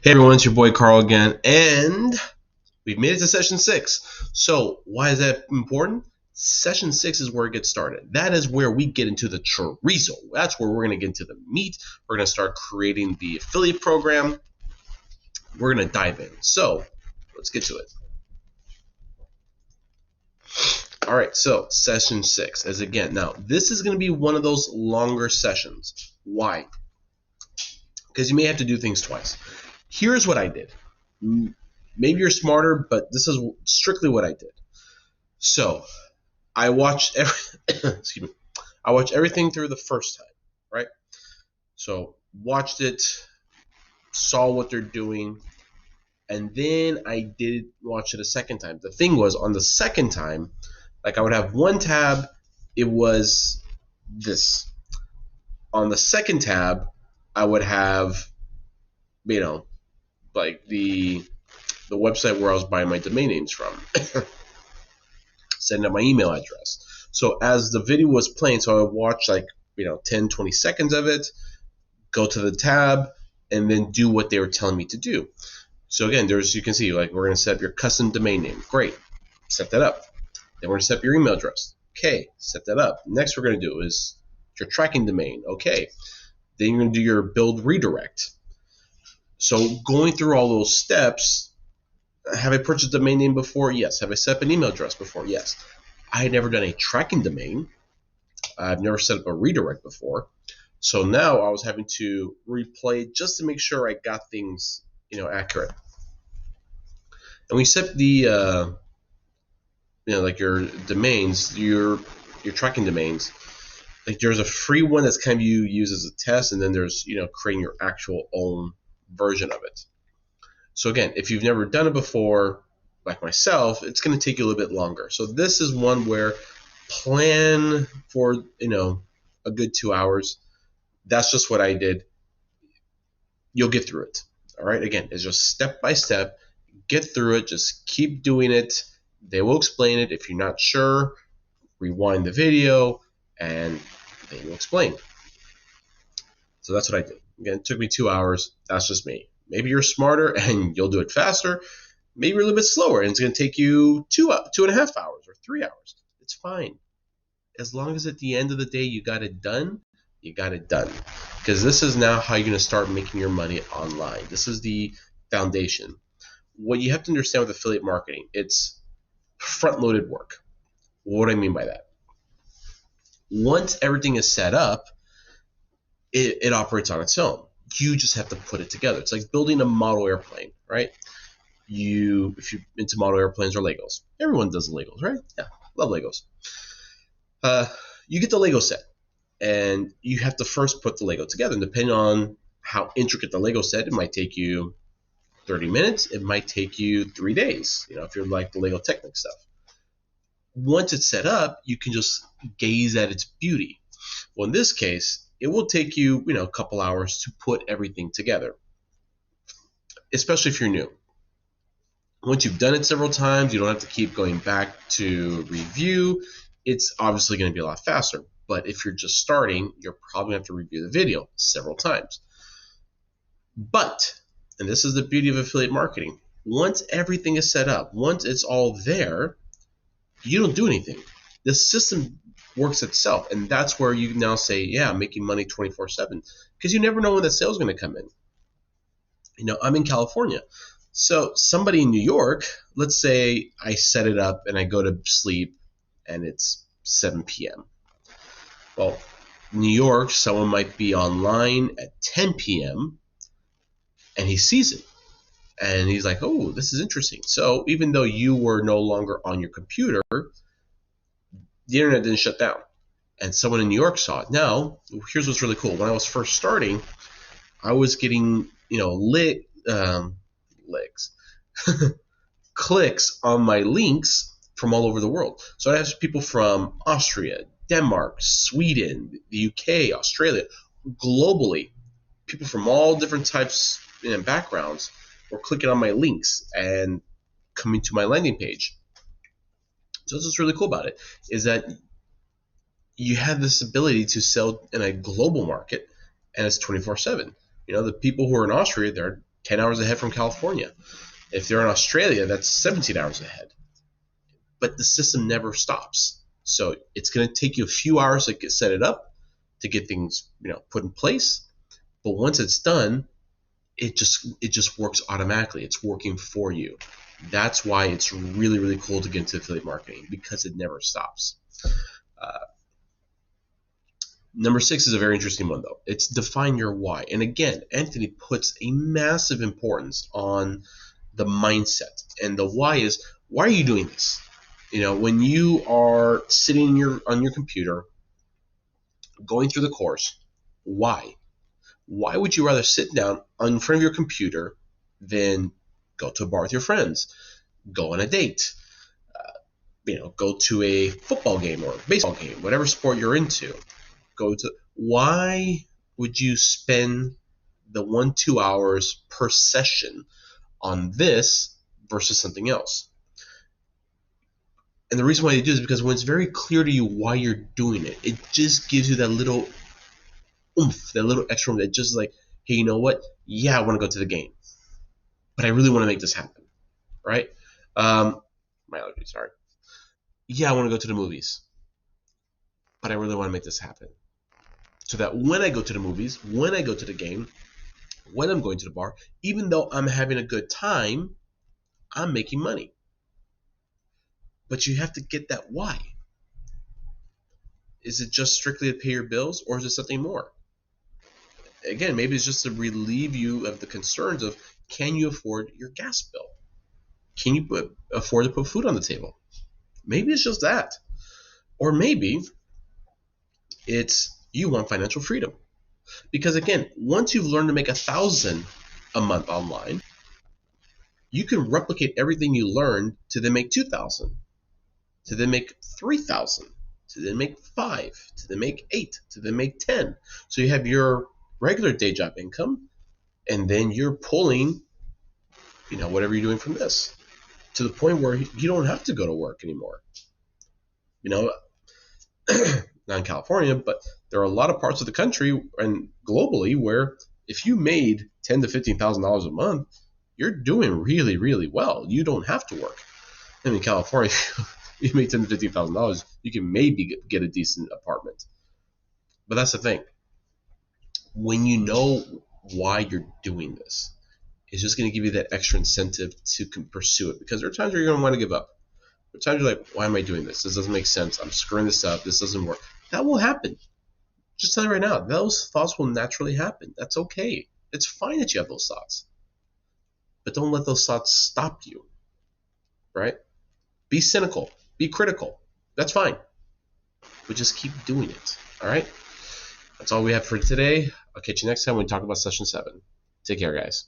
Hey everyone, it's your boy Carl again, and we've made it to session 6. So why is that important? Session 6 is where it gets started. That is where we get into the chorizo. That's where we're going to get into the meat. We're going to start creating the affiliate program. We're going to dive in. So let's get to it. All right, so session 6 is again. Now, this is going to be one of those longer sessions. Why? Because you may have to do things twice. Here's what I did. Maybe you're smarter, but this is strictly what I did. So I watched I watched everything through the first time, right? So watched it, saw what they're doing, and then I did watch it a second time. The thing was, on the second time, like I would have one tab, it was this. On the second tab, I would have, like the website where I was buying my domain names from, setting up my email address. So as the video was playing, so I would watch 10, 20 seconds of it, go to the tab, and then do what they were telling me to do. So again, you can see, we're going to set up your custom domain name. Great. Set that up. Then we're going to set up your email address. Okay. Set that up. Next we're going to do is your tracking domain. Okay. Then you're going to do your build redirect. So going through all those steps, have I purchased a domain name before? Yes. Have I set up an email address before? Yes. I had never done a tracking domain. I've never set up a redirect before. So now I was having to replay just to make sure I got things, accurate. And we set the, your domains, your tracking domains. Like there's a free one that's kind of you use as a test, and then there's, creating your actual own version of it. So again, if you've never done it before, like myself, it's going to take you a little bit longer. So this is one where plan for, a good 2 hours. That's just what I did. You'll get through it. All right. Again, it's just step by step. Get through it. Just keep doing it. They will explain it. If you're not sure, rewind the video and they will explain. So that's what I did. Again, it took me 2 hours. That's just me. Maybe you're smarter and you'll do it faster. Maybe you're a little bit slower and it's going to take you 2.5 hours or 3 hours. It's fine. As long as at the end of the day you got it done, you got it done. Because this is now how you're going to start making your money online. This is the foundation. What you have to understand with affiliate marketing, it's front-loaded work. What do I mean by that? Once everything is set up, it operates on its own. You just have to put it together. It's like building a model airplane, right? If you're into model airplanes or Legos. Everyone does Legos, right? Yeah, love Legos. You get the Lego set, and you have to first put the Lego together. And depending on how intricate the Lego set, it might take you 30 minutes. It might take you 3 days, if you're like the Lego Technic stuff. Once it's set up, you can just gaze at its beauty. Well, in this case, it will take you, a couple hours to put everything together, especially if you're new. Once you've done it several times, you don't have to keep going back to review. It's obviously going to be a lot faster. But if you're just starting, you're probably going to have to review the video several times. But, and this is the beauty of affiliate marketing, once everything is set up, once it's all there, you don't do anything. The system works itself, and that's where you now say, yeah, I'm making money 24/7, because you never know when that sale is going to come in. I'm in California. So somebody in New York, let's say I set it up and I go to sleep and it's 7 p.m. Well, New York, someone might be online at 10 p.m. and he sees it. And he's like, oh, this is interesting. So even though you were no longer on your computer, the internet didn't shut down. And someone in New York saw it. Now, here's what's really cool. When I was first starting, I was getting, clicks on my links from all over the world. So I have people from Austria, Denmark, Sweden, the UK, Australia, globally. People from all different types and backgrounds were clicking on my links and coming to my landing page. So what's really cool about it is that you have this ability to sell in a global market, and it's 24/7. The people who are in Austria, they're 10 hours ahead from California. If they're in Australia, that's 17 hours ahead. But the system never stops. So it's going to take you a few hours to set it up, to get things, put in place. But once it's done, it just works automatically. It's working for you. That's why it's really, really cool to get into affiliate marketing, because it never stops. Number 6 is a very interesting one, though. It's define your why. And again, Anthony puts a massive importance on the mindset. And the why is, why are you doing this? When you are sitting on your computer, going through the course, why? Why would you rather sit down in front of your computer than go to a bar with your friends, go on a date, go to a football game or a baseball game, whatever sport you're into? Why would you spend the 1-2 hours per session on this versus something else? And the reason why you do is because when it's very clear to you why you're doing it, it just gives you that little oomph, that little extra oomph, that just like, hey, you know what? Yeah, I want to go to the game, but I really want to make this happen, right? My allergies, sorry. Yeah, I want to go to the movies, but I really want to make this happen. So that when I go to the movies, when I go to the game, when I'm going to the bar, even though I'm having a good time, I'm making money. But you have to get that why. Is it just strictly to pay your bills, or is it something more? Again, maybe it's just to relieve you of the concerns of, can you afford your gas bill? Can you afford to put food on the table? Maybe it's just that. Or maybe it's you want financial freedom. Because again, once you've learned to make $1,000 a month online, you can replicate everything you learned to then make $2,000, to then make $3,000, to then make $5,000, to then make $8,000, to then make $10,000. So you have your regular day job income, and then you're pulling, whatever you're doing from this, to the point where you don't have to go to work anymore. Not in California, but there are a lot of parts of the country and globally where if you made $10,000 to $15,000 a month, you're doing really, really well. You don't have to work. And in California, you make $10,000 to $15,000, you can maybe get a decent apartment. But that's the thing. When you know why you're doing this, it's just going to give you that extra incentive to pursue it. Because there are times where you're going to want to give up. There are times you're like, why am I doing this? This doesn't make sense. I'm screwing this up. This doesn't work. That will happen. Just tell you right now, those thoughts will naturally happen. That's okay. It's fine that you have those thoughts. But don't let those thoughts stop you. Right? Be cynical. Be critical. That's fine. But just keep doing it. All right? That's all we have for today. I'll catch you next time when we talk about session 7. Take care, guys.